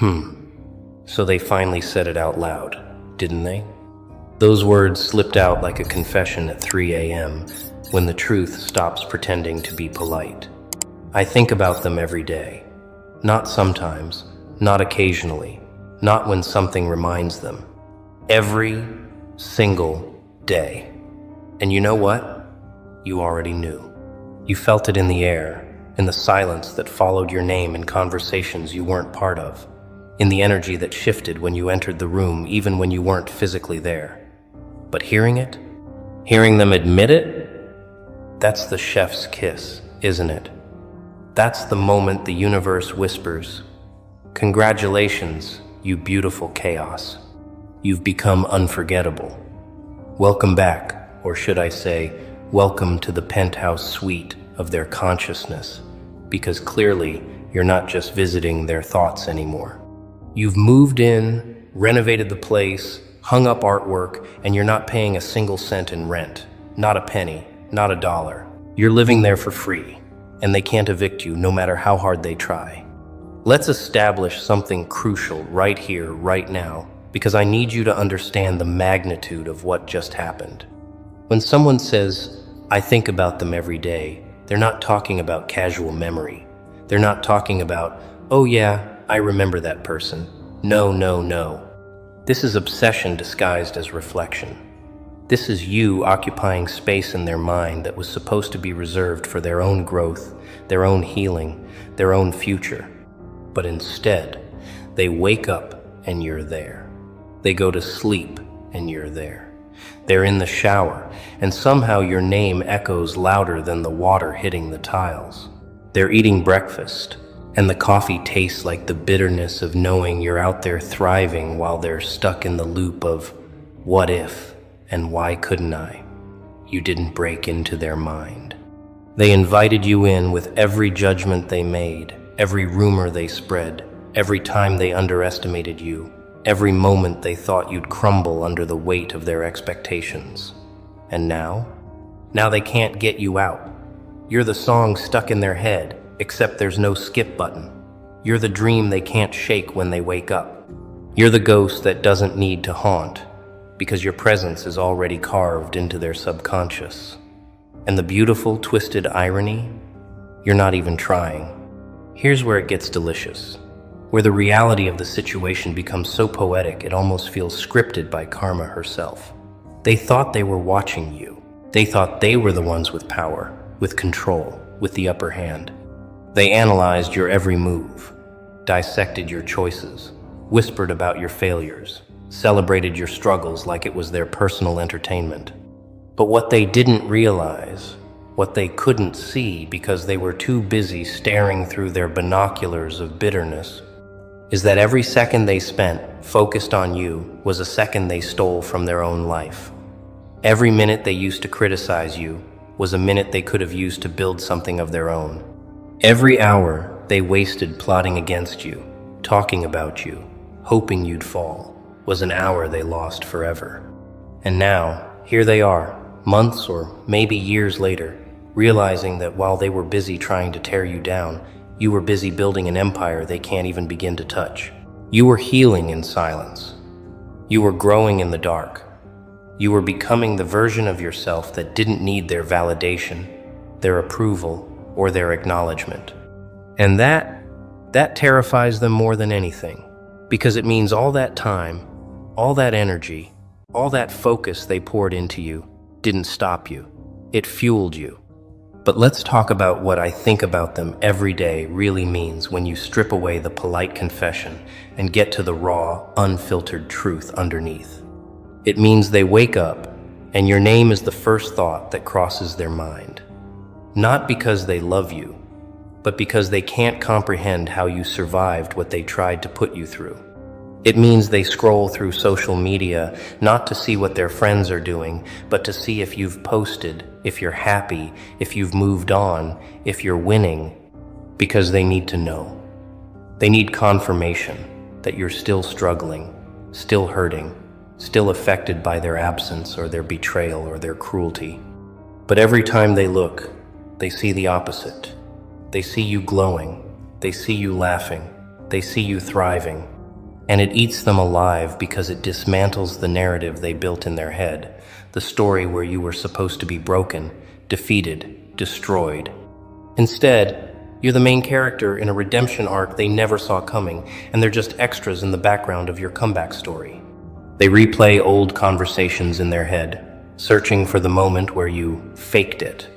So they finally said it out loud, didn't they? Those words slipped out like a confession at 3 a.m. when the truth stops pretending to be polite. I think about them every day. Not sometimes, not occasionally, not when something reminds them. Every single day. And you know what? You already knew. You felt it in the air, in the silence that followed your name in conversations you weren't part of, in the energy that shifted when you entered the room even when you weren't physically there. But hearing it, hearing them admit it, that's the chef's kiss, isn't it? That's the moment the universe whispers, "Congratulations, you beautiful chaos. You've become unforgettable. Welcome back, or should I say, welcome to the penthouse suite of their consciousness, because clearly you're not just visiting their thoughts anymore. You've moved in, renovated the place, hung up artwork, and you're not paying a single cent in rent. Not a penny, not a dollar. You're living there for free, and they can't evict you no matter how hard they try. Let's establish something crucial right here, right now, because I need you to understand the magnitude of what just happened. When someone says, "I think about them every day," they're not talking about casual memory. They're not talking about, "Oh yeah, I remember that person." No. This is obsession disguised as reflection. This is you occupying space in their mind that was supposed to be reserved for their own growth, their own healing, their own future. But instead, they wake up and you're there. They go to sleep and you're there. They're in the shower, and somehow your name echoes louder than the water hitting the tiles. They're eating breakfast, and the coffee tastes like the bitterness of knowing you're out there thriving while they're stuck in the loop of what if and why couldn't I? You didn't break into their mind. They invited you in with every judgment they made, every rumor they spread, every time they underestimated you, every moment they thought you'd crumble under the weight of their expectations. And now they can't get you out. You're the song stuck in their head, except there's no skip button. You're the dream they can't shake when they wake up. You're the ghost that doesn't need to haunt, because your presence is already carved into their subconscious. And the beautiful, twisted irony? You're not even trying. Here's where it gets delicious, where the reality of the situation becomes so poetic it almost feels scripted by karma herself. They thought they were watching you. They thought they were the ones with power, with control, with the upper hand. They analyzed your every move, dissected your choices, whispered about your failures, celebrated your struggles like it was their personal entertainment. But what they didn't realize, what they couldn't see because they were too busy staring through their binoculars of bitterness, is that every second they spent focused on you was a second they stole from their own life. Every minute they used to criticize you was a minute they could have used to build something of their own. Every hour they wasted plotting against you, talking about you, hoping you'd fall, was an hour they lost forever. And now, here they are, months or maybe years later, realizing that while they were busy trying to tear you down, you were busy building an empire they can't even begin to touch. You were healing in silence. You were growing in the dark. You were becoming the version of yourself that didn't need their validation, their approval, or their acknowledgement. And that terrifies them more than anything, because it means all that time, all that energy, all that focus they poured into you didn't stop you. It fueled you. But let's talk about what I think about them every day really means when you strip away the polite confession and get to the raw, unfiltered truth underneath. It means they wake up and your name is the first thought that crosses their mind. Not because they love you, but because they can't comprehend how you survived what they tried to put you through. It means they scroll through social media not to see what their friends are doing, but to see if you've posted, if you're happy, if you've moved on, if you're winning, because they need to know. They need confirmation that you're still struggling, still hurting, still affected by their absence or their betrayal or their cruelty. But every time they look, they see the opposite. They see you glowing, they see you laughing, they see you thriving, and it eats them alive because it dismantles the narrative they built in their head, the story where you were supposed to be broken, defeated, destroyed. Instead, you're the main character in a redemption arc they never saw coming, and they're just extras in the background of your comeback story. They replay old conversations in their head, searching for the moment where you faked it,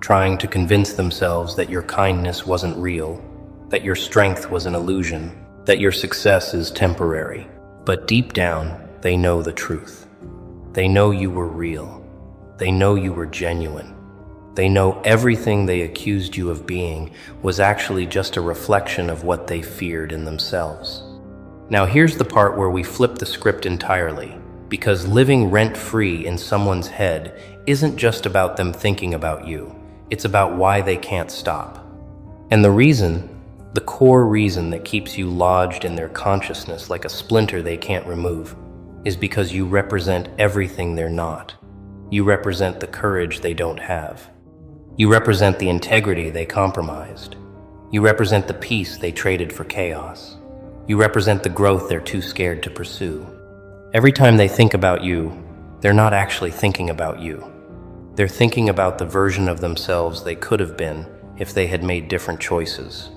trying to convince themselves that your kindness wasn't real, that your strength was an illusion, that your success is temporary. But deep down, they know the truth. They know you were real. They know you were genuine. They know everything they accused you of being was actually just a reflection of what they feared in themselves. Now here's the part where we flip the script entirely, because living rent-free in someone's head isn't just about them thinking about you. It's about why they can't stop. And the core reason that keeps you lodged in their consciousness like a splinter they can't remove, is because you represent everything they're not. You represent the courage they don't have. You represent the integrity they compromised. You represent the peace they traded for chaos. You represent the growth they're too scared to pursue. Every time they think about you, they're not actually thinking about you. They're thinking about the version of themselves they could have been if they had made different choices.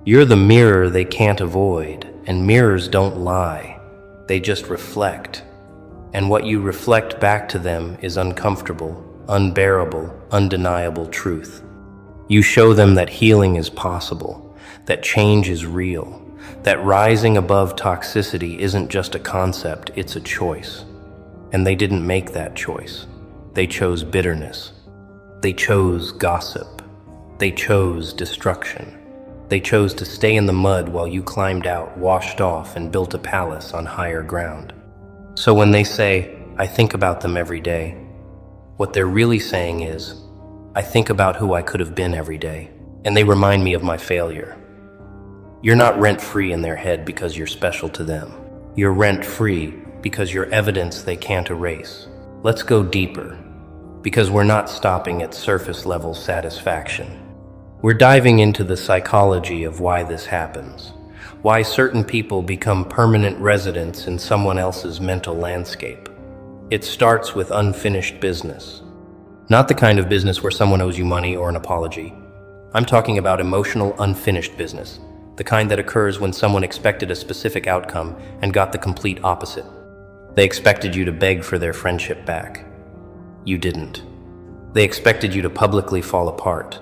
You're the mirror they can't avoid, and mirrors don't lie. They just reflect. And what you reflect back to them is uncomfortable, unbearable, undeniable truth. You show them that healing is possible, that change is real, that rising above toxicity isn't just a concept, it's a choice. And they didn't make that choice. They chose bitterness. They chose gossip. They chose destruction. They chose to stay in the mud while you climbed out, washed off, and built a palace on higher ground. So when they say, I think about them every day, what they're really saying is, I think about who I could have been every day, and they remind me of my failure. You're not rent-free in their head because you're special to them. You're rent-free because you're evidence they can't erase. Let's go deeper, because we're not stopping at surface-level satisfaction. We're diving into the psychology of why this happens, why certain people become permanent residents in someone else's mental landscape. It starts with unfinished business. Not the kind of business where someone owes you money or an apology. I'm talking about emotional unfinished business, the kind that occurs when someone expected a specific outcome and got the complete opposite. They expected you to beg for their friendship back. You didn't. They expected you to publicly fall apart.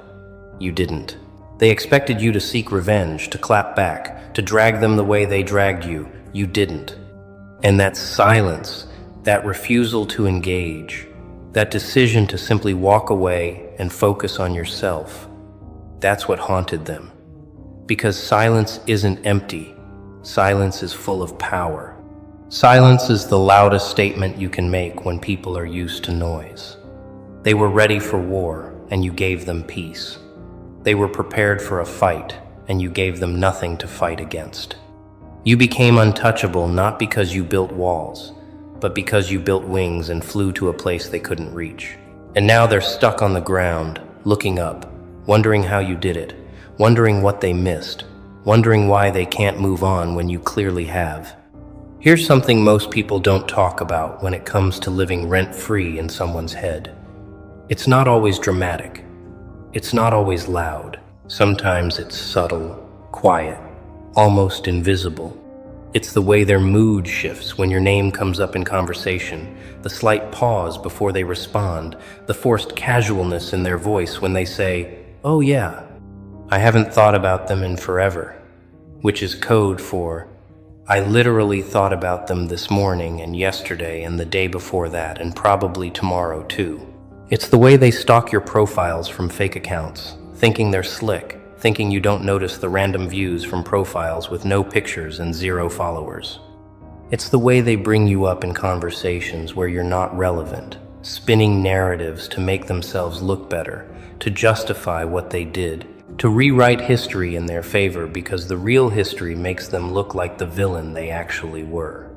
You didn't. They expected you to seek revenge, to clap back, to drag them the way they dragged you. You didn't. And that silence, that refusal to engage, that decision to simply walk away and focus on yourself, that's what haunted them. Because silence isn't empty. Silence is full of power. Silence is the loudest statement you can make when people are used to noise. They were ready for war, and you gave them peace. They were prepared for a fight, and you gave them nothing to fight against. You became untouchable not because you built walls, but because you built wings and flew to a place they couldn't reach. And now they're stuck on the ground, looking up, wondering how you did it, wondering what they missed, wondering why they can't move on when you clearly have. Here's something most people don't talk about when it comes to living rent-free in someone's head. It's not always dramatic. It's not always loud. Sometimes it's subtle, quiet, almost invisible. It's the way their mood shifts when your name comes up in conversation, the slight pause before they respond, the forced casualness in their voice when they say, "Oh yeah, I haven't thought about them in forever," which is code for, "I literally thought about them this morning and yesterday and the day before that and probably tomorrow too." It's the way they stalk your profiles from fake accounts, thinking they're slick, thinking you don't notice the random views from profiles with no pictures and 0 followers. It's the way they bring you up in conversations where you're not relevant, spinning narratives to make themselves look better, to justify what they did, to rewrite history in their favor because the real history makes them look like the villain they actually were.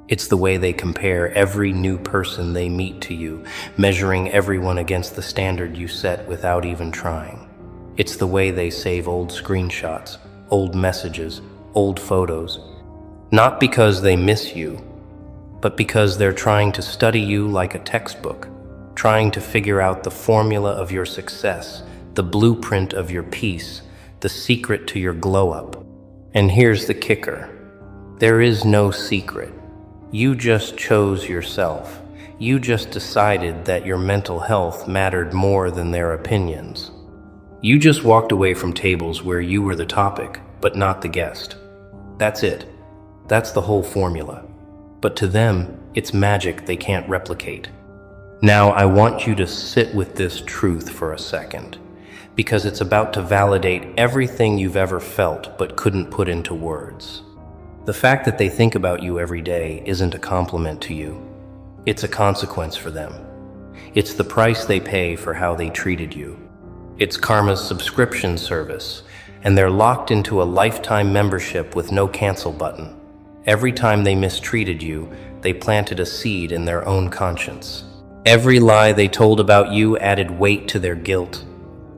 It's the way they compare every new person they meet to you, measuring everyone against the standard you set without even trying. It's the way they save old screenshots, old messages, old photos. Not because they miss you, but because they're trying to study you like a textbook, trying to figure out the formula of your success, the blueprint of your peace, the secret to your glow-up. And here's the kicker. There is no secret. You just chose yourself. You just decided that your mental health mattered more than their opinions. You just walked away from tables where you were the topic, but not the guest. That's it. That's the whole formula. But to them, it's magic they can't replicate. Now I want you to sit with this truth for a second, because it's about to validate everything you've ever felt but couldn't put into words. The fact that they think about you every day isn't a compliment to you. It's a consequence for them. It's the price they pay for how they treated you. It's karma's subscription service, and they're locked into a lifetime membership with no cancel button. Every time they mistreated you, they planted a seed in their own conscience. Every lie they told about you added weight to their guilt.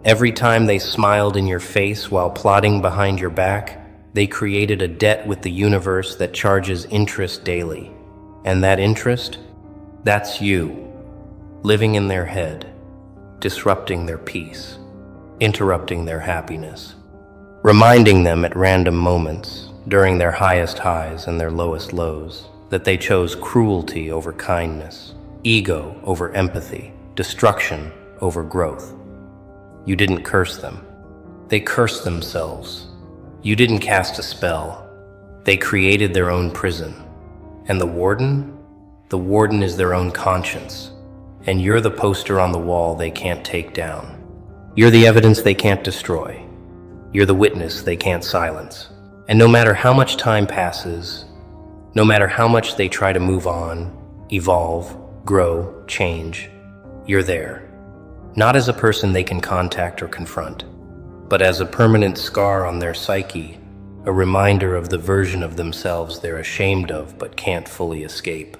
Every time they smiled in your face while plotting behind your back, they created a debt with the universe that charges interest daily. And that interest? That's you, living in their head, disrupting their peace, interrupting their happiness, reminding them at random moments, during their highest highs and their lowest lows, that they chose cruelty over kindness, ego over empathy, destruction over growth. You didn't curse them. They cursed themselves. You didn't cast a spell. They created their own prison. And the warden? The warden is their own conscience. And you're the poster on the wall they can't take down. You're the evidence they can't destroy. You're the witness they can't silence. And no matter how much time passes, no matter how much they try to move on, evolve, grow, change, you're there. Not as a person they can contact or confront, but as a permanent scar on their psyche, a reminder of the version of themselves they're ashamed of but can't fully escape.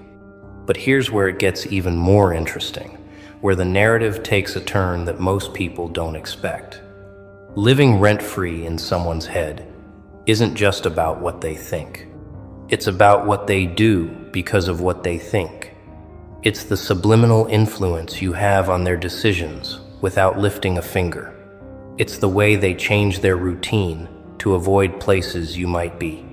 But here's where it gets even more interesting, where the narrative takes a turn that most people don't expect. Living rent-free in someone's head isn't just about what they think. It's about what they do because of what they think. It's the subliminal influence you have on their decisions without lifting a finger. It's the way they change their routine to avoid places you might be.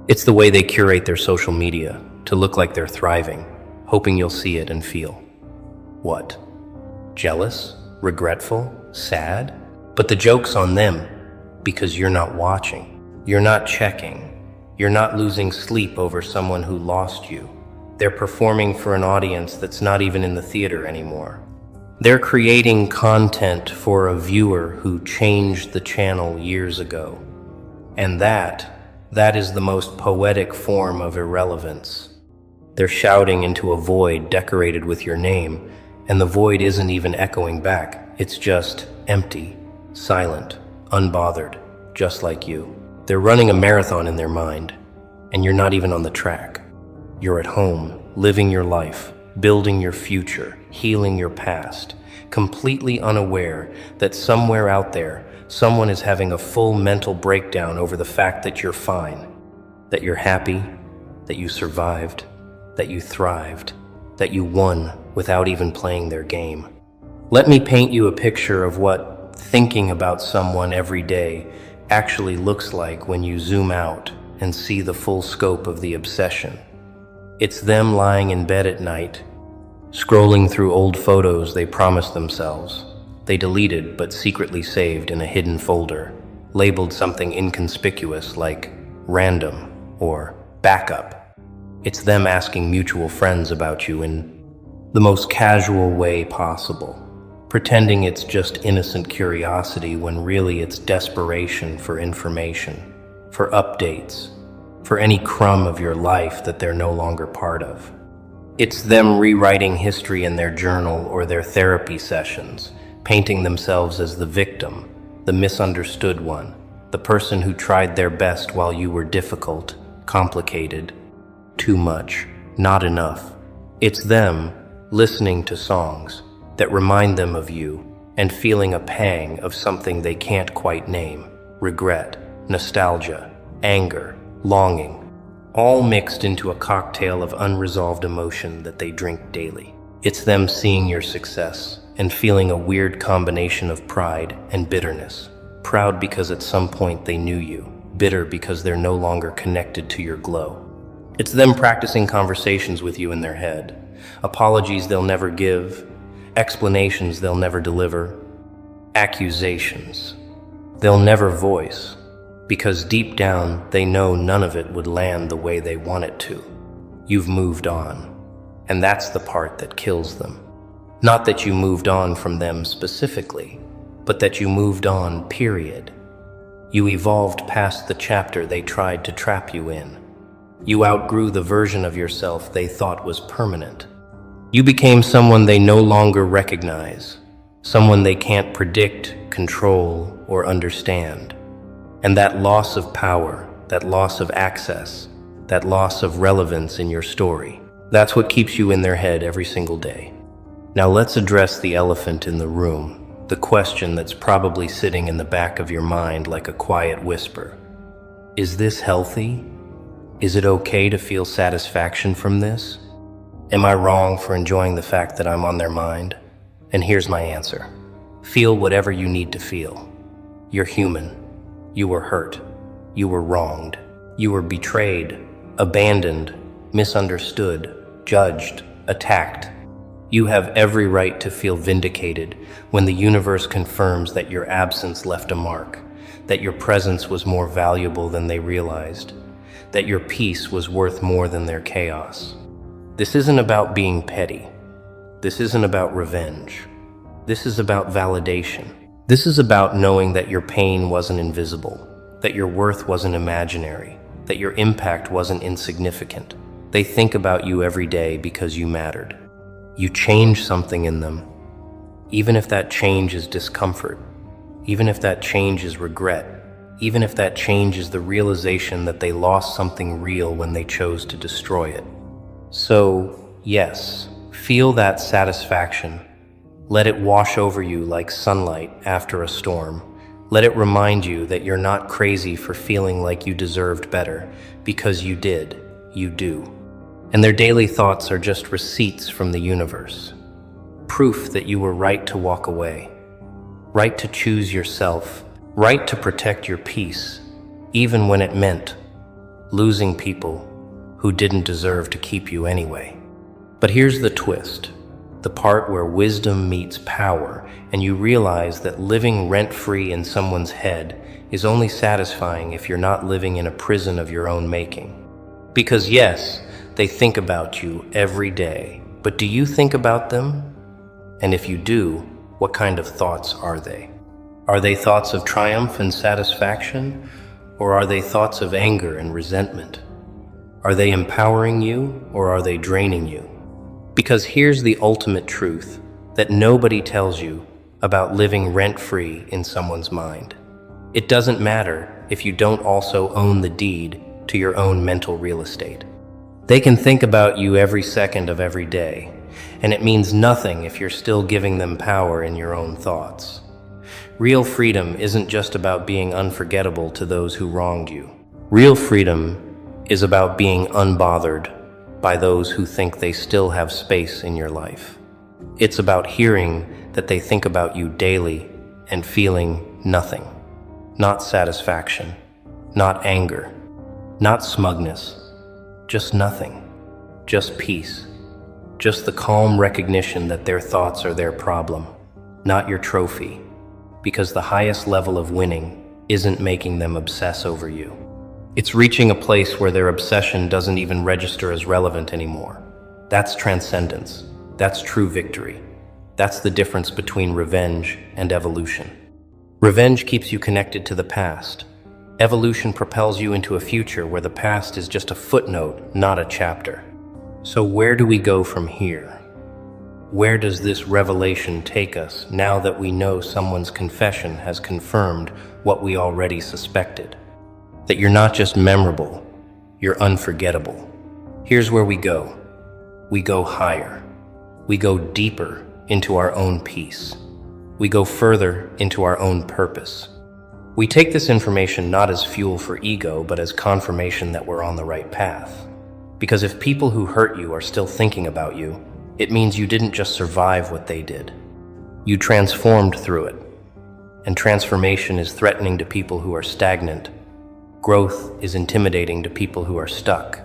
It's the way they curate their social media to look like they're thriving, hoping you'll see it and feel. What? Jealous? Regretful? Sad? But the joke's on them, because you're not watching. You're not checking. You're not losing sleep over someone who lost you. They're performing for an audience that's not even in the theater anymore. They're creating content for a viewer who changed the channel years ago. And that is the most poetic form of irrelevance. They're shouting into a void decorated with your name, and the void isn't even echoing back. It's just empty, silent, unbothered, just like you. They're running a marathon in their mind, and you're not even on the track. You're at home, living your life, building your future, healing your past, completely unaware that somewhere out there, someone is having a full mental breakdown over the fact that you're fine, that you're happy, that you survived, that you thrived, that you won without even playing their game. Let me paint you a picture of what thinking about someone every day actually looks like when you zoom out and see the full scope of the obsession. It's them lying in bed at night, scrolling through old photos they promised themselves. They deleted but secretly saved in a hidden folder, labeled something inconspicuous like random or backup. It's them asking mutual friends about you in the most casual way possible, pretending it's just innocent curiosity when really it's desperation for information, for updates, for any crumb of your life that they're no longer part of. It's them rewriting history in their journal or their therapy sessions, painting themselves as the victim, the misunderstood one, the person who tried their best while you were difficult, complicated, too much, not enough. It's them listening to songs that remind them of you and feeling a pang of something they can't quite name, regret, nostalgia, anger, longing, all mixed into a cocktail of unresolved emotion that they drink daily. It's them seeing your success and feeling a weird combination of pride and bitterness. Proud because at some point they knew you, bitter because they're no longer connected to your glow. It's them practicing conversations with you in their head, apologies they'll never give, explanations they'll never deliver, accusations they'll never voice, because deep down they know none of it would land the way they want it to. You've moved on, and that's the part that kills them. Not that you moved on from them specifically, but that you moved on, period. You evolved past the chapter they tried to trap you in. You outgrew the version of yourself they thought was permanent. You became someone they no longer recognize, someone they can't predict, control, or understand. And that loss of power, that loss of access, that loss of relevance in your story, that's what keeps you in their head every single day. Now let's address the elephant in the room, the question that's probably sitting in the back of your mind like a quiet whisper. Is this healthy? Is it okay to feel satisfaction from this? Am I wrong for enjoying the fact that I'm on their mind? And here's my answer. Feel whatever you need to feel. You're human. You were hurt. You were wronged. You were betrayed, abandoned, misunderstood, judged, attacked. You have every right to feel vindicated when the universe confirms that your absence left a mark, that your presence was more valuable than they realized, that your peace was worth more than their chaos. This isn't about being petty. This isn't about revenge. This is about validation. This is about knowing that your pain wasn't invisible, that your worth wasn't imaginary, that your impact wasn't insignificant. They think about you every day because you mattered. You change something in them, even if that change is discomfort, even if that change is regret, even if that change is the realization that they lost something real when they chose to destroy it. So, yes, feel that satisfaction. Let it wash over you like sunlight after a storm. Let it remind you that you're not crazy for feeling like you deserved better, because you did, you do. And their daily thoughts are just receipts from the universe. Proof that you were right to walk away, right to choose yourself, right to protect your peace, even when it meant losing people who didn't deserve to keep you anyway. But here's the twist, the part where wisdom meets power, and you realize that living rent-free in someone's head is only satisfying if you're not living in a prison of your own making. Because yes, they think about you every day, but do you think about them? And if you do, what kind of thoughts are they? Are they thoughts of triumph and satisfaction, or are they thoughts of anger and resentment? Are they empowering you, or are they draining you? Because here's the ultimate truth that nobody tells you about living rent-free in someone's mind. It doesn't matter if you don't also own the deed to your own mental real estate. They can think about you every second of every day, and it means nothing if you're still giving them power in your own thoughts. Real freedom isn't just about being unforgettable to those who wronged you. Real freedom is about being unbothered by those who think they still have space in your life. It's about hearing that they think about you daily and feeling nothing. Not satisfaction, not anger, not smugness, just nothing, just peace, just the calm recognition that their thoughts are their problem, not your trophy, because the highest level of winning isn't making them obsess over you. It's reaching a place where their obsession doesn't even register as relevant anymore. That's transcendence. That's true victory. That's the difference between revenge and evolution. Revenge keeps you connected to the past. Evolution propels you into a future where the past is just a footnote, not a chapter. So where do we go from here? Where does this revelation take us now that we know someone's confession has confirmed what we already suspected? That you're not just memorable, you're unforgettable. Here's where we go. We go higher. We go deeper into our own peace. We go further into our own purpose. We take this information not as fuel for ego, but as confirmation that we're on the right path. Because if people who hurt you are still thinking about you, it means you didn't just survive what they did. You transformed through it. And transformation is threatening to people who are stagnant. Growth is intimidating to people who are stuck.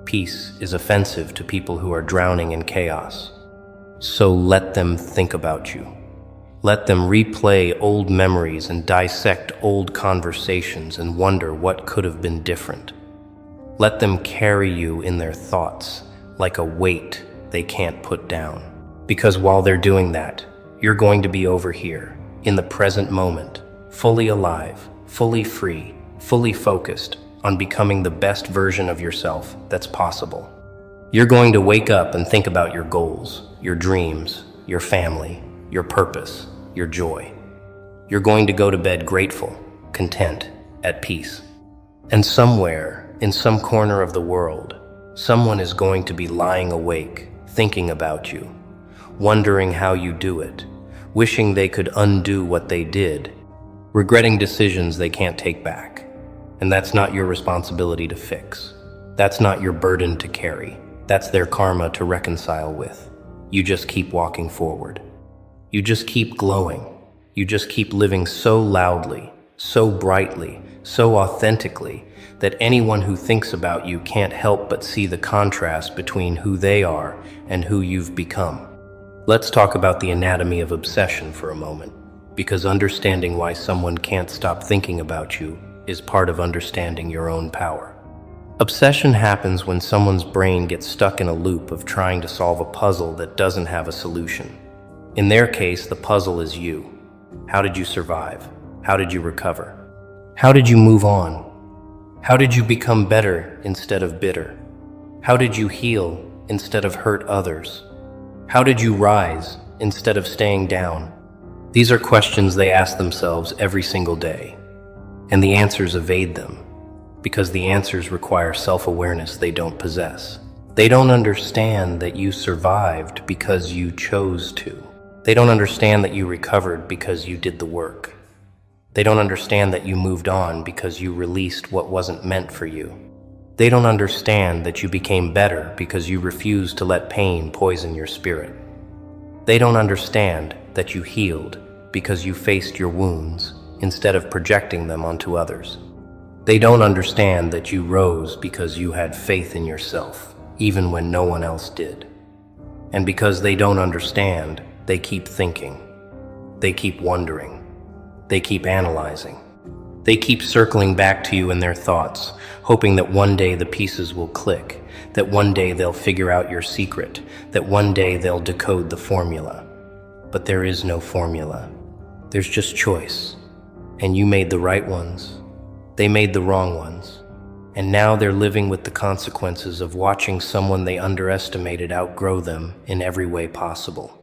Peace is offensive to people who are drowning in chaos. So let them think about you. Let them replay old memories and dissect old conversations and wonder what could have been different. Let them carry you in their thoughts like a weight they can't put down. Because while they're doing that, you're going to be over here, in the present moment, fully alive, fully free, fully focused on becoming the best version of yourself that's possible. You're going to wake up and think about your goals, your dreams, your family, your purpose, your joy. You're going to go to bed grateful, content, at peace. And somewhere, in some corner of the world, someone is going to be lying awake, thinking about you, wondering how you do it, wishing they could undo what they did, regretting decisions they can't take back. And that's not your responsibility to fix. That's not your burden to carry. That's their karma to reconcile with. You just keep walking forward. You just keep glowing. You just keep living so loudly, so brightly, so authentically that anyone who thinks about you can't help but see the contrast between who they are and who you've become. Let's talk about the anatomy of obsession for a moment, because understanding why someone can't stop thinking about you is part of understanding your own power. Obsession happens when someone's brain gets stuck in a loop of trying to solve a puzzle that doesn't have a solution. In their case, the puzzle is you. How did you survive? How did you recover? How did you move on? How did you become better instead of bitter? How did you heal instead of hurt others? How did you rise instead of staying down? These are questions they ask themselves every single day, and the answers evade them, because the answers require self-awareness they don't possess. They don't understand that you survived because you chose to. They don't understand that you recovered because you did the work. They don't understand that you moved on because you released what wasn't meant for you. They don't understand that you became better because you refused to let pain poison your spirit. They don't understand that you healed because you faced your wounds instead of projecting them onto others. They don't understand that you rose because you had faith in yourself, even when no one else did. And because they don't understand, they keep thinking. They keep wondering. They keep analyzing. They keep circling back to you in their thoughts, hoping that one day the pieces will click, that one day they'll figure out your secret, that one day they'll decode the formula. But there is no formula. There's just choice. And you made the right ones. They made the wrong ones. And now they're living with the consequences of watching someone they underestimated outgrow them in every way possible.